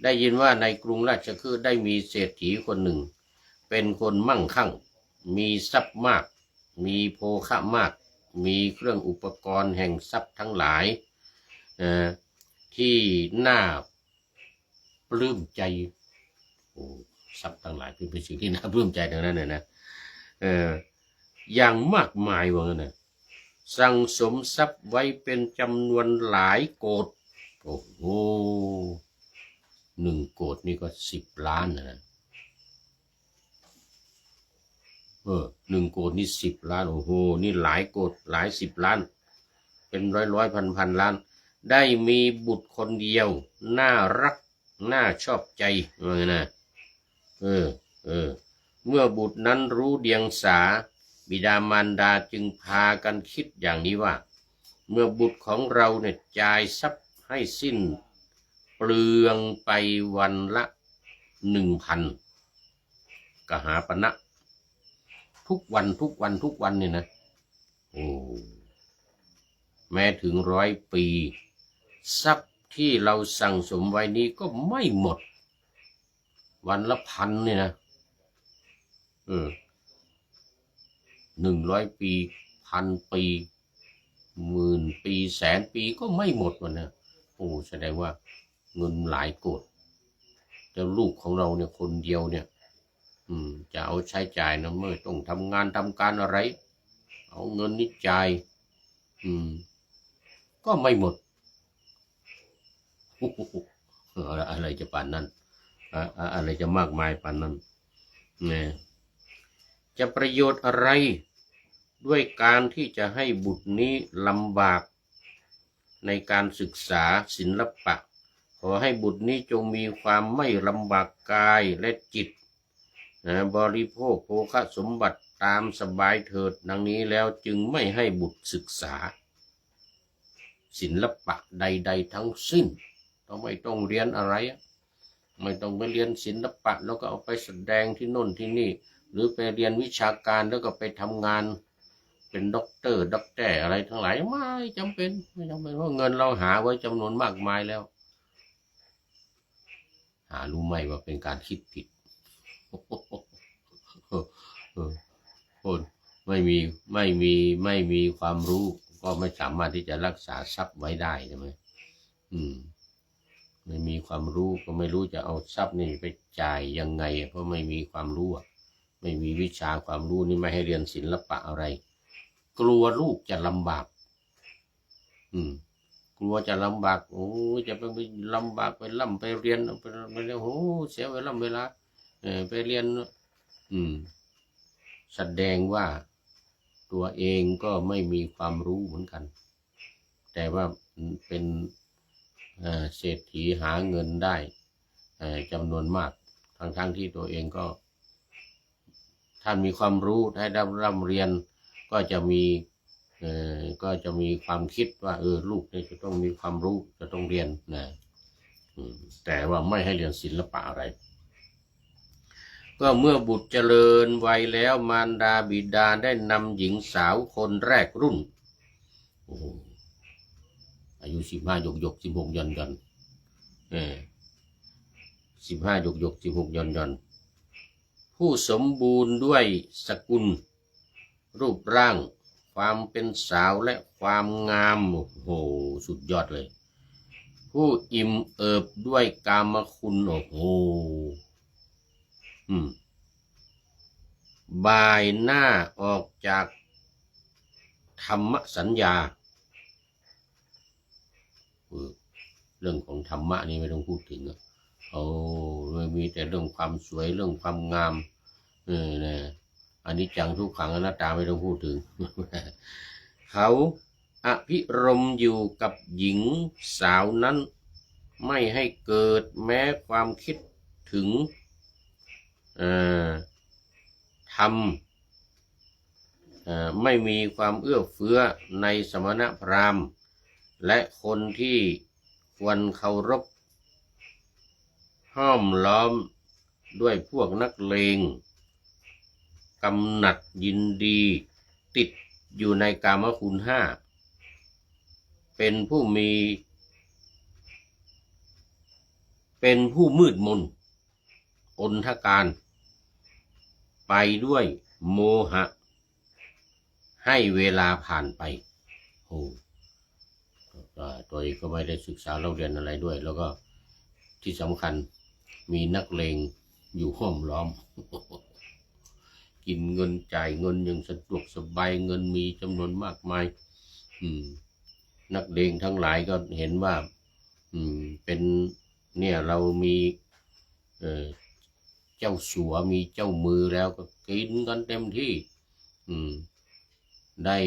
ได้ยินว่าในกรุงราชคฤห์ได้มีเศรษฐีคนหนึ่งเป็นคนมั่งคั่งมีทรัพย์มากมีโภคะมากมีเครื่องอุปกรณ์แห่งทรัพย์ทั้งหลายที่น่าปลื้มใจทรัพย์ทั้งหลายเป็นสิ่งที่น่าปลื้มใจดังนั้นนะอย่างมากมายว่างั้นนะสั่งสมทรัพย์ไว้เป็นจำนวนหลายโกฏโอ้โห1 โกฏนี่ก็10 ล้านนะ1 โกฏนี่10 ล้านโอ้โหนี่หลายโกฏหลาย10 ล้านเป็นร้อยพันล้านได้มีบุตรคนเดียวน่ารักน่าชอบใจว่าไงนะเมื่อบุตรนั้นรู้เดียงสาบิดามารดาจึงพากันคิดอย่างนี้ว่าเมื่อบุตรของเราเนี่ยจ่ายทรัพย์ให้สิ้นเปลืองไปวันละ 1,000 กหาปณะทุกวันเนี่ยนะโอ้แม้ถึง100 ปีทรัพย์ที่เราสั่งสมไว้นี้ก็ไม่หมดวันละ1,000เนี่ยนะ100 ปี1,000 ปี10,000 ปี100,000 ปีก็ไม่หมดวันนะโอ้แสดงว่าเงินหลายโกฏแต่ลูกของเราเนี่ยคนเดียวเนี่ยจะเอาใช้จ่ายนะเมื่อต้องทำงานทำการอะไรเอาเงินนี้จ่ายก็ไม่หมดอะไรจะป่านนั้นอะไรจะมากมายป่านนั้นเนี่ยจะประโยชน์อะไรด้วยการที่จะให้บุตรนี้ลำบากในการศึกษาศิลปะขอให้บุตรนี้จงมีความไม่ลำบากกายและจิตบริโภคโภคสมบัติตามสบายเถิดดังนี้แล้วจึงไม่ให้บุตรศึกษาศิลปะใดๆทั้งสิ้นไม่ต้องเรียนอะไรไม่ต้องไปเรียนศิลปะแล้วก็เอาไปแสดงที่โน่นที่นี่หรือไปเรียนวิชาการแล้วก็ไปทำงานเป็นด็อกเตอร์อะไรทั้งหลายไม่จำเป็นเพราะเงินเราหาไว้จำนวนมากมายแล้วหารู้ไหมว่าเป็นการคิดผิดคนไม่มีความรู้ก็ไม่สามารถที่จะรักษาทรัพย์ไว้ได้ใช่ไหมไม่มีความรู้ก็ไม่รู้จะเอาทรัพย์นี่ไปจ่ายยังไงเพราะไม่มีความรู้ไม่มีวิชาความรู้นี่ไม่ให้เรียนศิลปะอะไรกลัวลูกจะลำบากกลัวจะลำบากโอ้จะไปลำบากไปล่ำไปเรียนไปโอ้เสียเวลาไปเรียนแสดงว่าตัวเองก็ไม่มีความรู้เหมือนกันแต่ว่าเป็นเศรษฐีหาเงินได้จำนวนมากทั้งที่ตัวเองก็ถ้ามีความรู้ได้ร่ำเรียนก็จะมีความคิดว่าลูกเนี่ยจะต้องมีความรู้จะต้องเรียนนะแต่ว่าไม่ให้เรียนศิลปะอะไรก็เมื่อบุตรเจริญวัยแล้วมารดาบิดาได้นำหญิงสาวคนแรกรุ่นอายุ15 หยก16 ย่อน15 หยก16 ย่อนผู้สมบูรณ์ด้วยสกุลรูปร่างความเป็นสาวและความงามโอ้โหสุดยอดเลยผู้อิ่มเอิบด้วยกามคุณโอ้โหบ่ายหน้าออกจากธรรมสัญญาเรื่องของธรรมะนี่ไม่ต้องพูดถึงมีแต่เรื่องความสวยเรื่องความงามนะอันนี้จังทุกขังอนัตตาไม่ต้องพูดถึง เขาอภิรมย์อยู่กับหญิงสาวนั้นไม่ให้เกิดแม้ความคิดถึงธรรมไม่มีความเอื้อเฟื้อในสมณพราหมณ์ และคนที่ควรเคารพห้อมล้อมด้วยพวกนักเลงกำหนัดยินดีติดอยู่ในกามคุณห้าเป็นผู้มืดมนอนทการไปด้วยโมหะให้เวลาผ่านไปโอ้ตัวเองก็ไม่ได้ศึกษาเรียนอะไรด้วยแล้วก็ที่สำคัญมีนักเลงอยู่ห้อมล้อม กินเงินจ่ายเงินอย่างสะดวกสบายเงินมีจำนวนมากมายนักเลงทั้งหลายก็เห็นว่าเป็นเนี่ยเรามีเจ้าสัวมีเจ้ามือแล้วก็กินกันเต็มที่ได้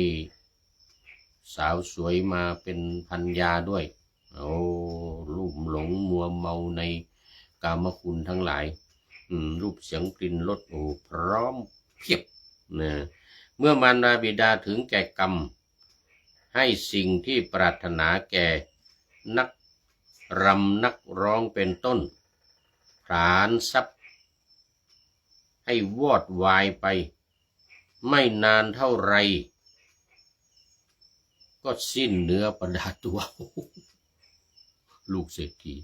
สาวสวยมาเป็นภรรยาด้วยโอ้ลุ่มหลงมัวเมาในกามคุณทั้งหลายรูปเสียงกลิ่นรสโอ้พร้อมเพียบนะเมื่อมารดาบิดาถึงแก่กรรมให้สิ่งที่ปรารถนาแก่นักรำนักร้องเป็นต้นผลาญทรัพย์ให้วอดวายไปไม่นานเท่าไรก็สิ้นเนื้อประดาตัว ลูกเศรษฐี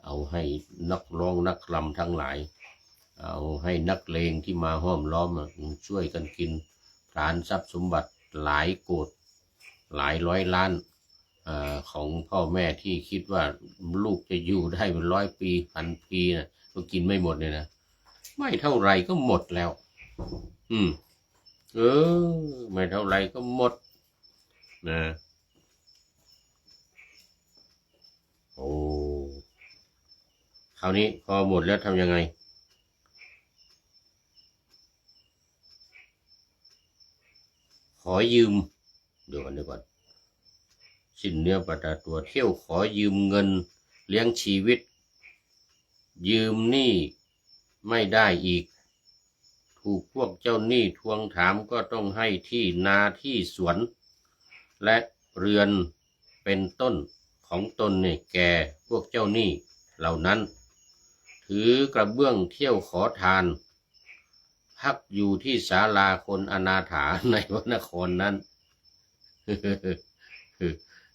เอาให้นักร้องนักรำทั้งหลายเอาให้นักเลงที่มาห้อมล้อมช่วยกันกินผลาญทรัพย์สมบัติหลายโกฏหลายร้อยล้านของพ่อแม่ที่คิดว่าลูกจะอยู่ได้เป็น100 ปี1,000 ปีนะก็กินไม่หมดเลยนะไม่เท่าไรก็หมดแล้วไม่เท่าไรก็หมดนะโอ้คราวนี้พอหมดแล้วทำยังไงขอยืมเดี๋ยวก่อนสิ้นเนื้อประดาตัวเที่ยวขอยืมเงินเลี้ยงชีวิตยืมหนี้ไม่ได้อีกถูกพวกเจ้าหนี้ทวงถามก็ต้องให้ที่นาที่สวนและเรือนเป็นต้นของตนเนี่ยแก่พวกเจ้าหนี้เหล่านั้นถือกระเบื้องเที่ยวขอทานพักอยู่ที่ศาลาคนอนาถาในพระนครนั้น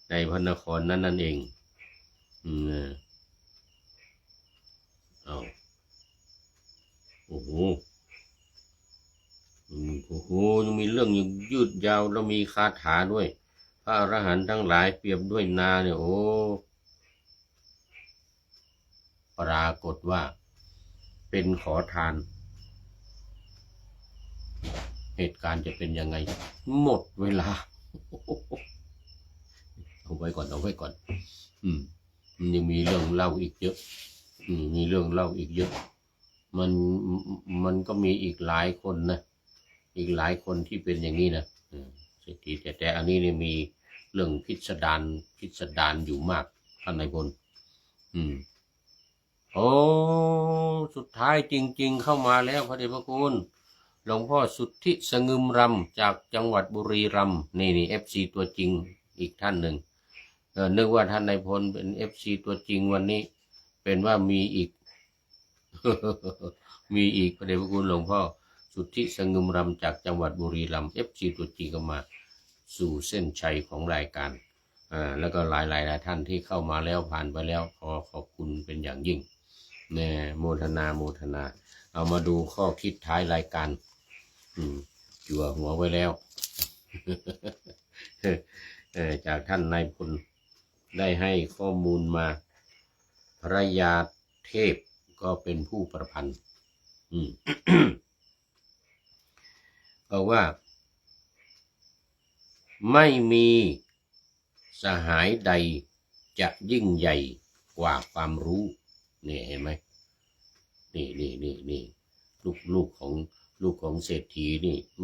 ในพระนครนั้นนั่นเองเอาโอ้โหยังมีเรื่องยืดยาวแล้วมีคาถาด้วยพระอรหันต์ทั้งหลายเปรียบด้วยนาเนี่ยโอ้ปรากฏว่าเป็นขอทานเหตุการณ์จะเป็นยังไงหมดเวลาเอาไว้ก่อนมันยังมีเรื่องเล่าอีกเยอะมีเรื่องเล่าอีกเยอะมันก็มีอีกหลายคนนะอีกหลายคนที่เป็นอย่างนี้นะเศรษฐีแต่อันนี้เนี่ยมีเรื่องพิสดารอยู่มากท่านนายพลโอ้สุดท้ายจริงๆเข้ามาแล้วพระเดชพระคุณหลวงพ่อสุทธิสงึมรำจากจังหวัดบุรีรัมย์นี่FC ตัวจริงอีกท่านหนึ่งนึกว่าท่านนายพลเป็นFC ตัวจริงวันนี้เป็นว่ามีอีก มีอีกพระเดชพระคุณหลวงพ่อสุทธิสงึมรำจากจังหวัดบุรีรัมย์ FC ตัวจริงก็มาสู่เส้นชัยของรายการแล้วก็หลายท่านที่เข้ามาแล้วผ่านไปแล้วขอบคุณเป็นอย่างยิ่งเนี่ยโมทนาเอามาดูข้อคิดท้ายรายการจั่วหัวไว้แล้ว จากท่านนายพลได้ให้ข้อมูลมาพระยาเทพก็เป็นผู้ประพันธ์ บอกว่าไม่มีสหายใดจะยิ่งใหญ่กว่าความรู้นี่เห็นไหมนี่ลูกของเศรษฐีนี่ไ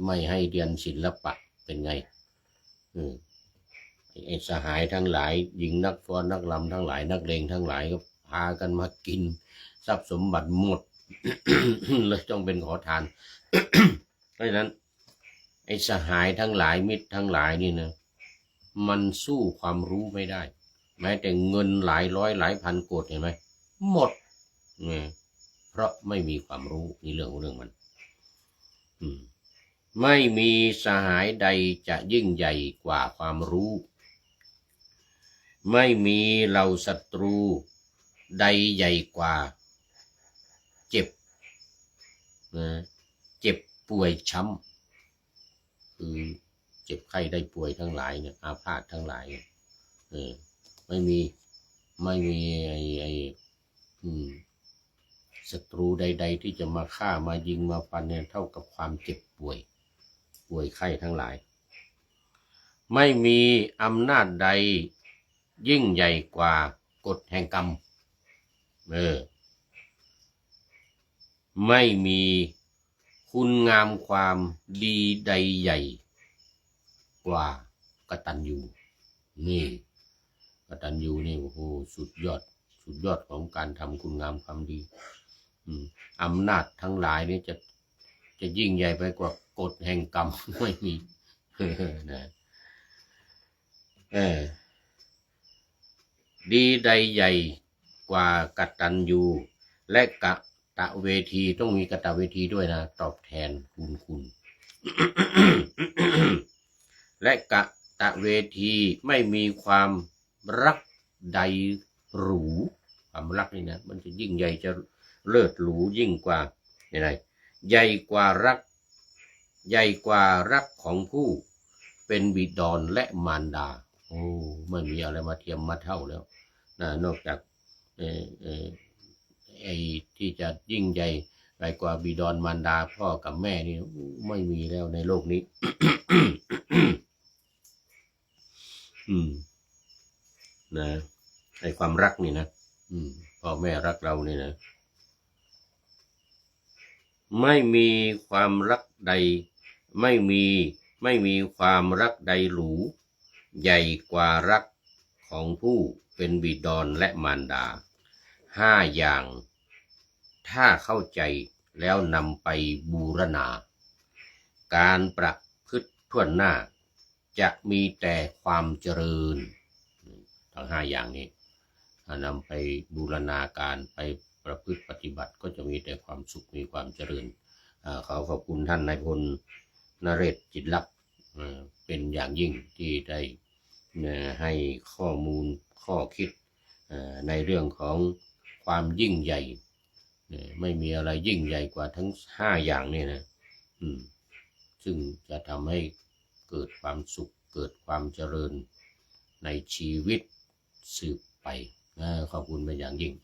ม่ให้เรียนศิลปะเป็นไงไอ้สหายทั้งหลายหญิงนักฟ้อนนักรำทั้งหลายนักเลงทั้งหลายก็พากันมากินทรัพย์สมบัติหมด เลยต้องเป็นขอทาน เพราะฉะนั้นไอ้สหายทั้งหลายมิตรทั้งหลายนี่นะ มันสู้ความรู้ไม่ได้แม้แต่เงินหลายร้อยหลายพันโกดเห็นไหมหมดเนี่ยเพราะไม่มีความรู้นี่เรื่องมันไม่มีสหายใดจะยิ่งใหญ่กว่าความรู้ไม่มีเหล่าศัตรูใดใหญ่กว่าเจ็บเจ็บป่วยช้ำคือเจ็บไข้ได้ป่วยทั้งหลายเนี่ยอาพาธทั้งหลายไม่มีไอ้ศัตรูใดๆที่จะมาฆ่ามายิงมาฟันเนี่ยเท่ากับความเจ็บป่วยไข้ทั้งหลายไม่มีอำนาจใดยิ่งใหญ่กว่ากฎแห่งกรรมไม่มีคุณงามความดีใดใหญ่กว่ากตัญญูนี่กตัญญูนี่โอ้โหสุดยอดของการทำคุณงามความดีอำนาจทั้งหลายนี่จะยิ่งใหญ่ไปกว่ากฎแห่งกรรมไม่มีนะดีใดใหญ่กว่ากตัญญูและกตเวทีต้องมีกตเวทีด้วยนะตอบแทนคุณ และกตเวทีไม่มีความรักใดหรูความรักนี่นะมันจะยิ่งใหญ่จะเลิศหรูยิ่งกว่าอะไรใหญ่กว่ารักของผู้เป็นบิดรและมารดาโอ้ไม่มีอะไรมาเทียมมาเท่าแล้วนะนอกจากไอ้ที่จะยิ่งใหญ่ไปกว่าบิดรมารดาพ่อกับแม่นี่ไม่มีแล้วในโลกนี้ นะในความรักนี่นะพ่อแม่รักเรานี่นะไม่มีความรักใดไม่มีความรักใดหรูใหญ่กว่ารักของผู้เป็นบิดรและมารดา5 อย่างถ้าเข้าใจแล้วนำไปบูรณาการประพฤติทั่วหน้าจะมีแต่ความเจริญทั้ง5 อย่างนี้ถ้านำไปบูรณาการไปประพฤติปฏิบัติก็จะมีแต่ความสุขมีความเจริญขอขอบคุณท่านนายพลนเรศจิตลักษณ์เป็นอย่างยิ่งที่ได้ให้ข้อมูลข้อคิดในเรื่องของความยิ่งใหญ่ไม่มีอะไรยิ่งใหญ่กว่าทั้ง5 อย่างนี่นะซึ่งจะทำให้เกิดความสุขเกิดความเจริญในชีวิตสืบไปขอบคุณเป็นอย่างยิ่ง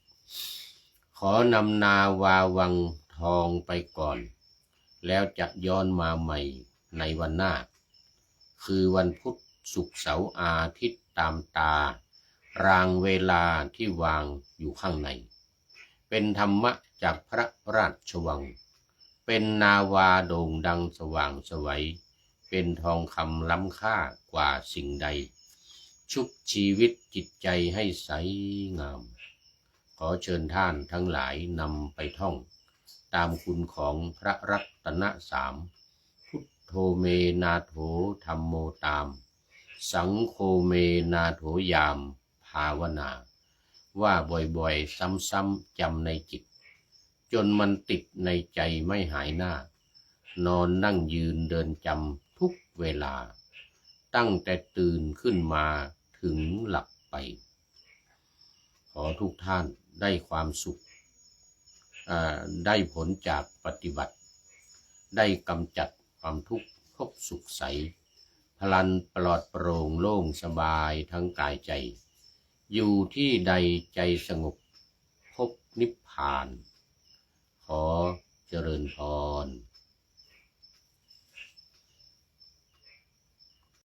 ขอนำนาวาวังทองไปก่อนแล้วจะย้อนมาใหม่ในวันหน้าคือวันพุธศุกร์เสาร์อาทิตย์ตามตารางเวลาที่วางอยู่ข้างในเป็นธรรมะจากพระราชวังเป็นนาวาโด่งดังสว่างไสวเป็นทองคำล้ำค่ากว่าสิ่งใดชุบชีวิตจิตใจให้ใสงามขอเชิญท่านทั้งหลายนำไปท่องตามคุณของพระรัตน3พุทโธเมนาโถธัมโมตามสังโฆเมนาโถยามภาวนาว่าบ่อยๆซ้ำๆจำในจิตจนมันติดในใจไม่หายหน้านอนนั่งยืนเดินจำทุกเวลาตั้งแต่ตื่นขึ้นมาถึงหลับไปขอทุกท่านได้ความสุขได้ผลจากปฏิบัติได้กำจัดความทุกข์พบสุขใสพลันปลอดโปร่งโล่งสบายทั้งกายใจอยู่ที่ใดใจสงบพบนิพพานขอเจริญพร